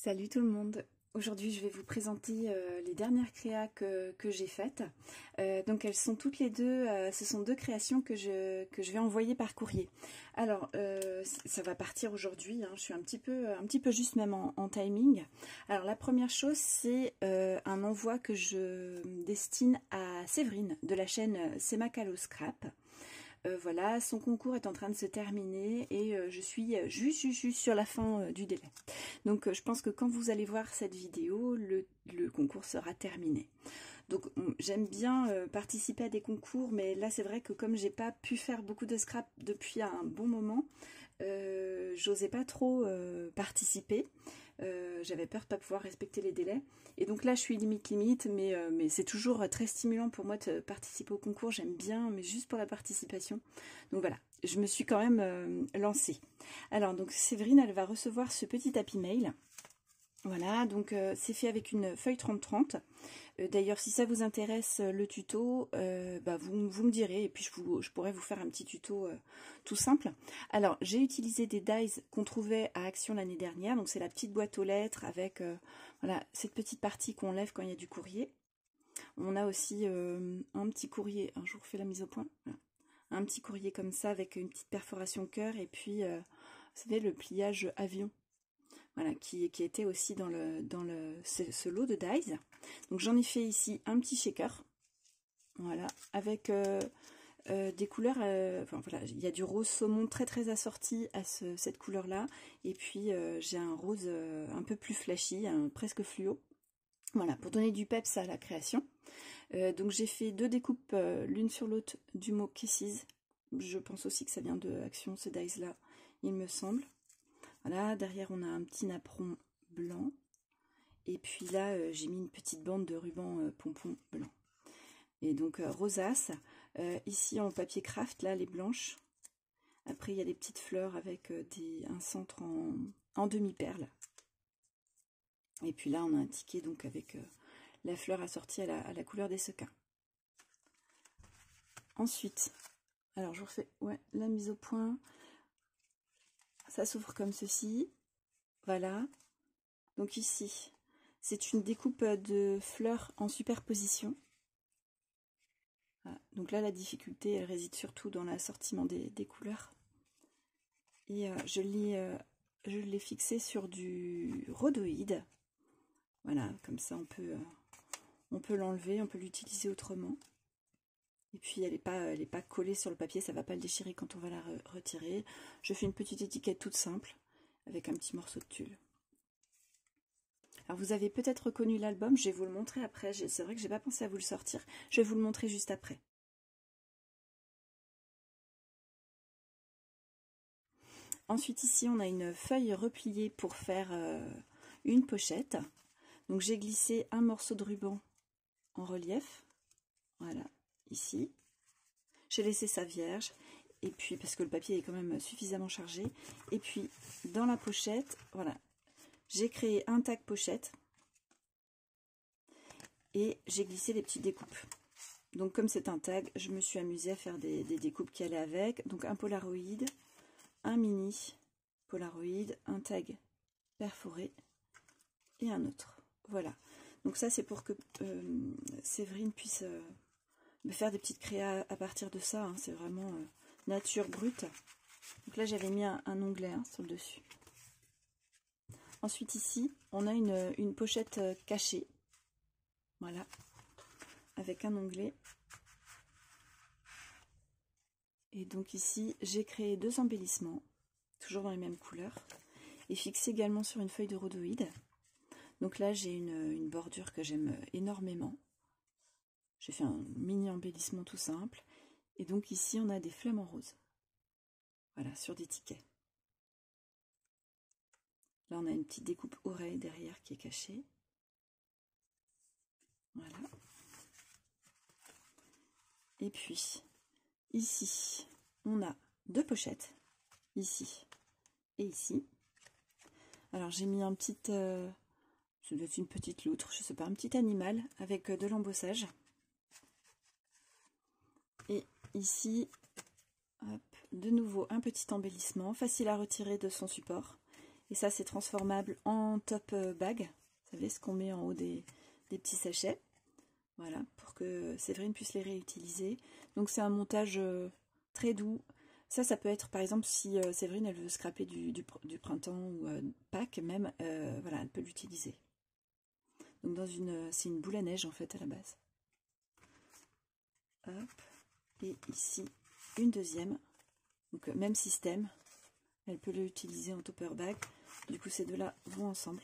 Salut tout le monde. Aujourd'hui, je vais vous présenter les dernières créas que j'ai faites. Donc, elles sont toutes les deux, ce sont deux créations que je vais envoyer par courrier. Alors, ça va partir aujourd'hui, hein, je suis un petit peu juste même en timing. Alors, la première chose, c'est un envoi que je destine à Séverine de la chaîne C'est ma calo scrap. Voilà, son concours est en train de se terminer et je suis juste sur la fin du délai. Donc je pense que quand vous allez voir cette vidéo, le concours sera terminé. Donc j'aime bien participer à des concours, mais là c'est vrai que comme j'ai pas pu faire beaucoup de scrap depuis un bon moment, j'osais pas trop participer. J'avais peur de pas pouvoir respecter les délais. Et donc là je suis limite, mais c'est toujours très stimulant pour moi de participer au concours. J'aime bien, mais juste pour la participation. Donc voilà, je me suis quand même lancée. Alors donc Séverine, elle va recevoir ce petit happy mail. Voilà, donc c'est fait avec une feuille 30-30. D'ailleurs, si ça vous intéresse le tuto, vous me direz et puis je pourrais vous faire un petit tuto tout simple. Alors, j'ai utilisé des dies qu'on trouvait à Action l'année dernière. Donc, c'est la petite boîte aux lettres avec voilà, cette petite partie qu'on lève quand il y a du courrier. On a aussi un petit courrier, je vous refais la mise au point. Voilà. Un petit courrier comme ça avec une petite perforation cœur et puis, vous savez, le pliage avion. Voilà, qui était aussi dans ce lot de dies. Donc j'en ai fait ici un petit shaker, voilà, avec des couleurs, enfin voilà, il y a du rose saumon très assorti à cette couleur-là, et puis j'ai un rose un peu plus flashy, presque fluo, voilà, pour donner du peps à la création. Donc j'ai fait deux découpes l'une sur l'autre du mot Kisses, je pense aussi que ça vient de Action, ce dies-là, il me semble. Voilà, derrière on a un petit napperon blanc. Et puis là, j'ai mis une petite bande de ruban pompon blanc. Et donc rosace. Ici en papier craft, là, les blanches. Après, il y a des petites fleurs avec un centre en demi-perle. Et puis là, on a un ticket donc avec la fleur assortie à la couleur des sequins. Ensuite, alors je vous refais la mise au point. Ça s'ouvre comme ceci. Voilà. Donc ici, c'est une découpe de fleurs en superposition. Voilà. Donc là, la difficulté, elle réside surtout dans l'assortiment des couleurs. Et je l'ai fixé sur du rhodoïde. Voilà, comme ça, on peut l'enlever, on peut l'utiliser autrement. Et puis, elle n'est pas collée sur le papier, ça ne va pas le déchirer quand on va la retirer. Je fais une petite étiquette toute simple, avec un petit morceau de tulle. Alors, vous avez peut-être reconnu l'album, je vais vous le montrer après. C'est vrai que je n'ai pas pensé à vous le sortir. Je vais vous le montrer juste après. Ensuite, ici, on a une feuille repliée pour faire une pochette. Donc, j'ai glissé un morceau de ruban en relief. Voilà, ici. J'ai laissé ça vierge. Et puis, parce que le papier est quand même suffisamment chargé. Et puis, dans la pochette, voilà, j'ai créé un tag pochette. Et j'ai glissé les petites découpes. Donc, comme c'est un tag, je me suis amusée à faire des découpes qui allaient avec. Donc, un polaroid, un mini polaroid, un tag perforé et un autre. Voilà. Donc ça, c'est pour que Séverine puisse me faire des petites créas à partir de ça. Hein. C'est vraiment nature brute. Donc là, j'avais mis un onglet sur le dessus. Ensuite, ici, on a une pochette cachée. Voilà. Avec un onglet. Et donc ici, j'ai créé deux embellissements. Toujours dans les mêmes couleurs. Et fixé également sur une feuille de rhodoïde. Donc là, j'ai une bordure que j'aime énormément. J'ai fait un mini embellissement tout simple. Et donc ici, on a des flamants roses. Voilà, sur des tickets. Là, on a une petite découpe oreille derrière qui est cachée. Voilà. Et puis, ici, on a deux pochettes. Ici et ici. Alors, j'ai mis un petit... ça doit être une petite loutre, je sais pas, un petit animal avec de l'embossage. Et ici, hop, de nouveau un petit embellissement, facile à retirer de son support. Et ça, c'est transformable en top bag. Vous savez, ce qu'on met en haut des petits sachets. Voilà, pour que Séverine puisse les réutiliser. Donc c'est un montage très doux. Ça peut être par exemple si Séverine elle veut scraper du printemps ou Pâques même, voilà, elle peut l'utiliser. Donc c'est une boule à neige en fait à la base. Hop, et ici une deuxième. Donc même système, elle peut l'utiliser en topper bag. Du coup ces deux-là vont ensemble.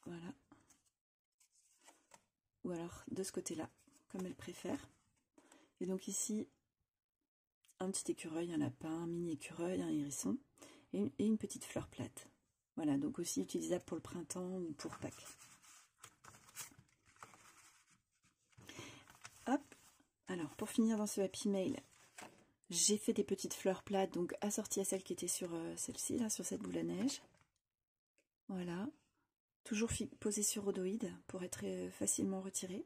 Voilà. Ou alors de ce côté-là, comme elle préfère. Et donc ici, un petit écureuil, un lapin, un mini écureuil, un hérisson et une petite fleur plate. Voilà, donc aussi utilisable pour le printemps ou pour Pâques. Hop, alors pour finir dans ce Happy Mail, j'ai fait des petites fleurs plates, donc assorties à celles qui étaient sur celle-ci, là, sur cette boule à neige. Voilà, toujours posées sur rhodoïde pour être facilement retirées.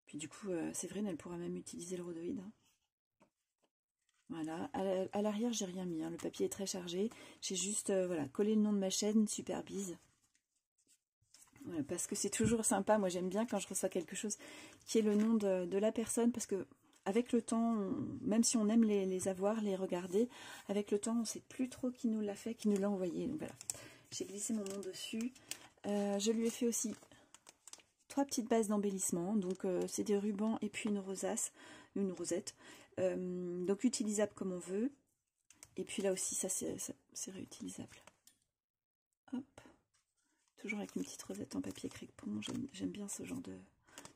Puis du coup, Séverine, elle pourra même utiliser le rhodoïde. Hein. Voilà, à l'arrière, j'ai rien mis. Hein. Le papier est très chargé. J'ai juste voilà, collé le nom de ma chaîne, Super Bise. Voilà, parce que c'est toujours sympa. Moi, j'aime bien quand je reçois quelque chose qui est le nom de la personne. Parce que avec le temps, même si on aime les avoir, les regarder, avec le temps, on ne sait plus trop qui nous l'a fait, qui nous l'a envoyé. Donc voilà, j'ai glissé mon nom dessus. Je lui ai fait aussi 3 petites bases d'embellissement. Donc c'est des rubans et puis une rosace, une rosette. Donc utilisable comme on veut. Et puis là aussi, ça c'est réutilisable. Hop. Toujours avec une petite rosette en papier crépon. J'aime bien ce genre de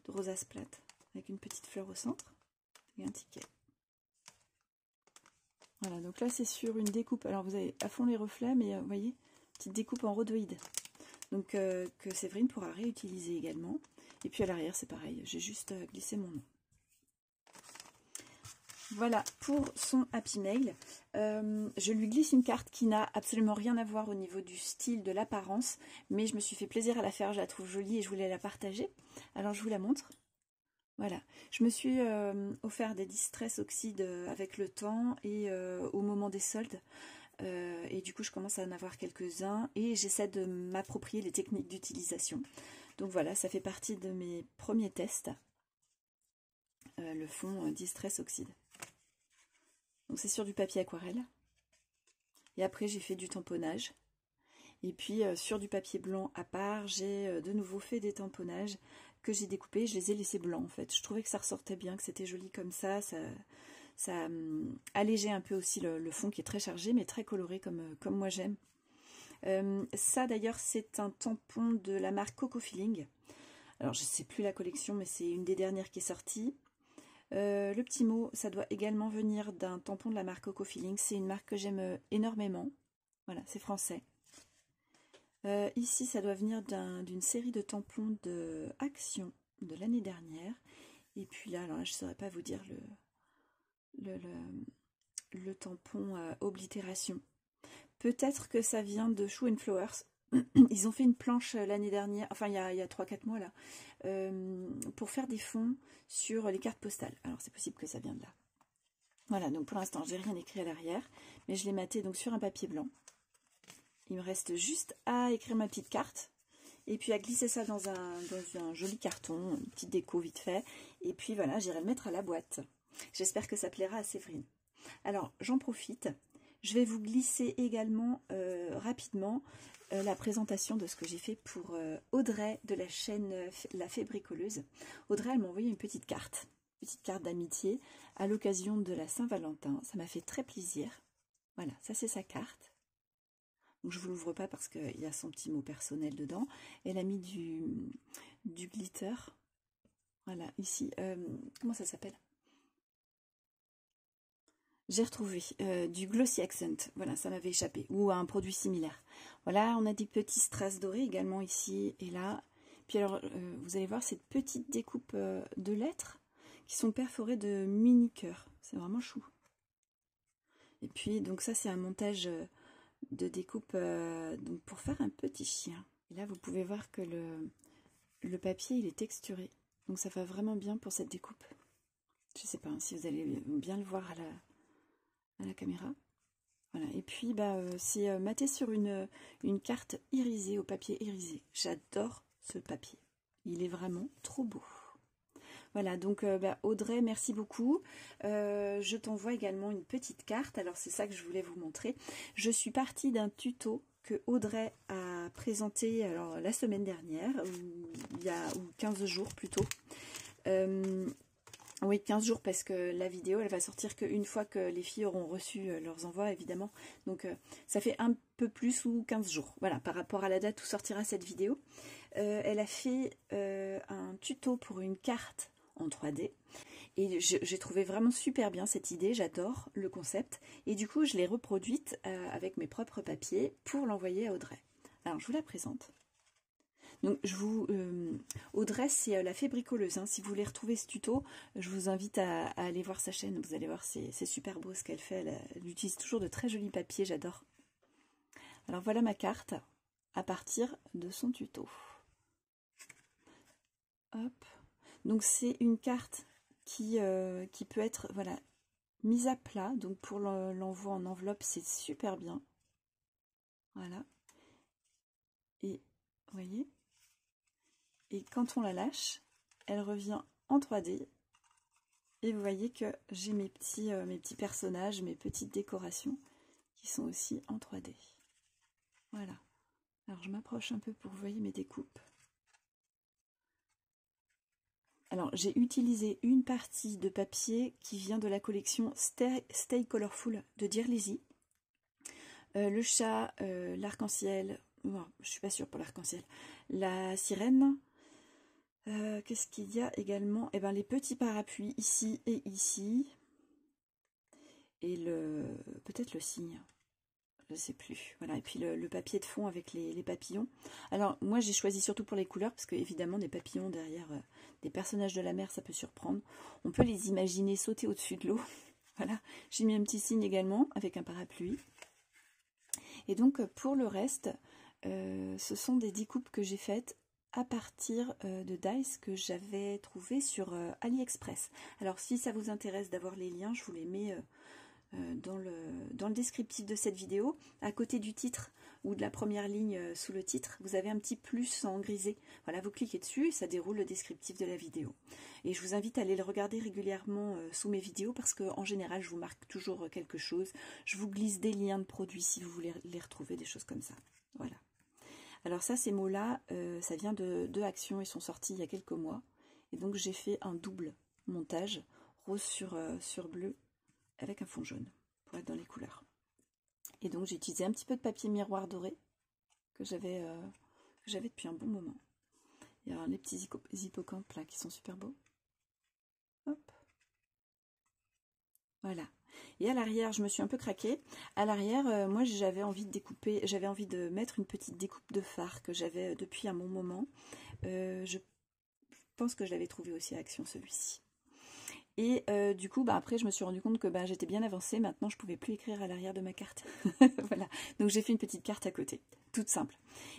rosace plate. Avec une petite fleur au centre. Et un ticket. Voilà, donc là c'est sur une découpe. Alors vous avez à fond les reflets, mais vous voyez, petite découpe en rhodoïde. Donc que Séverine pourra réutiliser également. Et puis à l'arrière c'est pareil, j'ai juste glissé mon nom. Voilà pour son Happy Mail. Je lui glisse une carte qui n'a absolument rien à voir au niveau du style, de l'apparence, mais je me suis fait plaisir à la faire, je la trouve jolie et je voulais la partager. Alors je vous la montre. Voilà, je me suis offert des Distress Oxyde avec le temps et au moment des soldes. Et du coup, je commence à en avoir quelques-uns et j'essaie de m'approprier les techniques d'utilisation. Donc voilà, ça fait partie de mes premiers tests. Le fond Distress Oxyde. Donc c'est sur du papier aquarelle. Et après, j'ai fait du tamponnage. Et puis sur du papier blanc à part, j'ai de nouveau fait des tamponnages que j'ai découpés. Je les ai laissés blancs en fait. Je trouvais que ça ressortait bien, que c'était joli comme ça. Ça allégeait un peu aussi le fond qui est très chargé, mais très coloré comme moi j'aime. Ça d'ailleurs, c'est un tampon de la marque Coco Feeling. Alors je ne sais plus la collection, mais c'est une des dernières qui est sortie. Le petit mot, ça doit également venir d'un tampon de la marque Coco Feeling. C'est une marque que j'aime énormément. Voilà, c'est français. Ici, ça doit venir d'une série de tampons de Action de l'année dernière. Et puis là, alors là, je ne saurais pas vous dire le tampon Oblitération. Peut-être que ça vient de Shoe and Flowers. Ils ont fait une planche l'année dernière, enfin il y a 3-4 mois là, pour faire des fonds sur les cartes postales. Alors c'est possible que ça vienne de là. Voilà, donc pour l'instant j'ai rien écrit à l'arrière, mais je l'ai maté donc sur un papier blanc. Il me reste juste à écrire ma petite carte, et puis à glisser ça dans un joli carton, une petite déco vite fait, et puis voilà, j'irai le mettre à la boîte. J'espère que ça plaira à Séverine. Alors j'en profite, je vais vous glisser également rapidement la présentation de ce que j'ai fait pour Audrey de la chaîne La Fée Bricoleuse. Audrey, elle m'a envoyé une petite carte d'amitié à l'occasion de la Saint-Valentin. Ça m'a fait très plaisir. Voilà, ça c'est sa carte. Donc je ne vous l'ouvre pas parce qu'il y a son petit mot personnel dedans. Elle a mis du glitter. Voilà, ici, comment ça s'appelle ? J'ai retrouvé du Glossy Accent, voilà, ça m'avait échappé, ou un produit similaire. Voilà, on a des petits strass dorés également ici et là. Puis alors, vous allez voir cette petite découpe de lettres qui sont perforées de mini cœurs. C'est vraiment chou. Et puis, donc ça, c'est un montage de découpe donc pour faire un petit chien. Et là, vous pouvez voir que le papier, il est texturé. Donc ça va vraiment bien pour cette découpe. Je ne sais pas hein, si vous allez bien le voir à la caméra. Voilà, et puis c'est maté sur une carte irisée, au papier irisé. J'adore ce papier. Il est vraiment trop beau. Voilà, donc Audrey, merci beaucoup. Je t'envoie également une petite carte. Alors c'est ça que je voulais vous montrer. Je suis partie d'un tuto que Audrey a présenté alors, la semaine dernière, ou 15 jours plutôt. Oui, 15 jours parce que la vidéo, elle va sortir qu'une fois que les filles auront reçu leurs envois, évidemment. Donc, ça fait un peu plus ou 15 jours. Voilà, par rapport à la date où sortira cette vidéo. Elle a fait un tuto pour une carte en 3D. Et j'ai trouvé vraiment super bien cette idée. J'adore le concept. Et du coup, je l'ai reproduite avec mes propres papiers pour l'envoyer à Audrey. Alors, je vous la présente. Donc, Audrey, c'est la fée bricoleuse. Hein. Si vous voulez retrouver ce tuto, je vous invite à aller voir sa chaîne. Vous allez voir, c'est super beau ce qu'elle fait. Elle utilise toujours de très jolis papiers, j'adore. Alors, voilà ma carte à partir de son tuto. Hop. Donc, c'est une carte qui peut être voilà, mise à plat. Donc, pour l'envoi en enveloppe, c'est super bien. Voilà. Et, vous voyez ? Et quand on la lâche, elle revient en 3D. Et vous voyez que j'ai mes petits personnages, mes petites décorations qui sont aussi en 3D. Voilà. Alors je m'approche un peu pour que vous voyez mes découpes. Alors j'ai utilisé une partie de papier qui vient de la collection Stay Colorful de Dear Lizzy. Le chat, l'arc-en-ciel, bon, je suis pas sûre pour l'arc-en-ciel, la sirène. Qu'est-ce qu'il y a également? Eh ben, les petits parapluies ici et ici. Et peut-être le cygne. Je ne sais plus. Voilà. Et puis le papier de fond avec les papillons. Alors, moi, j'ai choisi surtout pour les couleurs, parce que évidemment, des papillons derrière des personnages de la mer, ça peut surprendre. On peut les imaginer sauter au-dessus de l'eau. Voilà. J'ai mis un petit cygne également, avec un parapluie. Et donc, pour le reste, ce sont des découpes que j'ai faites à partir de dice que j'avais trouvé sur AliExpress. Alors si ça vous intéresse d'avoir les liens, je vous les mets dans le descriptif de cette vidéo. À côté du titre ou de la première ligne sous le titre, vous avez un petit plus en grisé. Voilà, vous cliquez dessus et ça déroule le descriptif de la vidéo. Et je vous invite à aller le regarder régulièrement sous mes vidéos parce qu'en général, je vous marque toujours quelque chose. Je vous glisse des liens de produits si vous voulez les retrouver, des choses comme ça. Voilà. Alors ça, ces mots-là, ça vient de Action, ils sont sortis il y a quelques mois. Et donc j'ai fait un double montage, rose sur bleu, avec un fond jaune, pour être dans les couleurs. Et donc j'ai utilisé un petit peu de papier miroir doré, que j'avais depuis un bon moment. Il y a les petits hippocampes là qui sont super beaux. Hop. Voilà. Et à l'arrière, je me suis un peu craquée. À l'arrière, moi, j'avais envie de découper, j'avais envie de mettre une petite découpe de phare que j'avais depuis un bon moment. Je pense que je l'avais trouvé aussi à Action, celui-ci. Et du coup, après, je me suis rendu compte que j'étais bien avancée. Maintenant, je ne pouvais plus écrire à l'arrière de ma carte. Voilà. Donc, j'ai fait une petite carte à côté. Toute simple.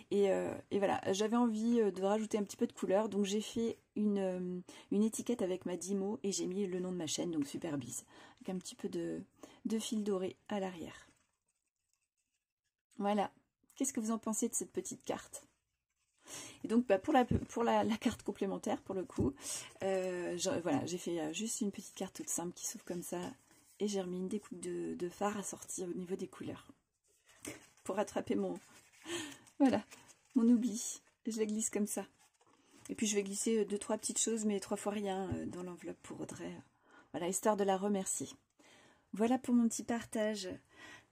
Et voilà. J'avais envie de rajouter un petit peu de couleur. Donc, j'ai fait une étiquette avec ma 10 mots et j'ai mis le nom de ma chaîne, donc Superbiz. Avec un petit peu de fil doré à l'arrière. Voilà. Qu'est-ce que vous en pensez de cette petite carte ? Et donc pour la carte complémentaire, pour le coup, voilà, j'ai fait juste une petite carte toute simple qui s'ouvre comme ça. Et j'ai remis une découpe de fard assortie au niveau des couleurs. Pour rattraper mon oubli. Je la glisse comme ça. Et puis je vais glisser 2-3 petites choses, mais 3 fois rien dans l'enveloppe pour Audrey. Voilà, histoire de la remercier. Voilà pour mon petit partage.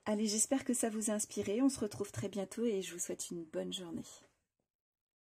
Allez, j'espère que ça vous a inspiré. On se retrouve très bientôt et je vous souhaite une bonne journée.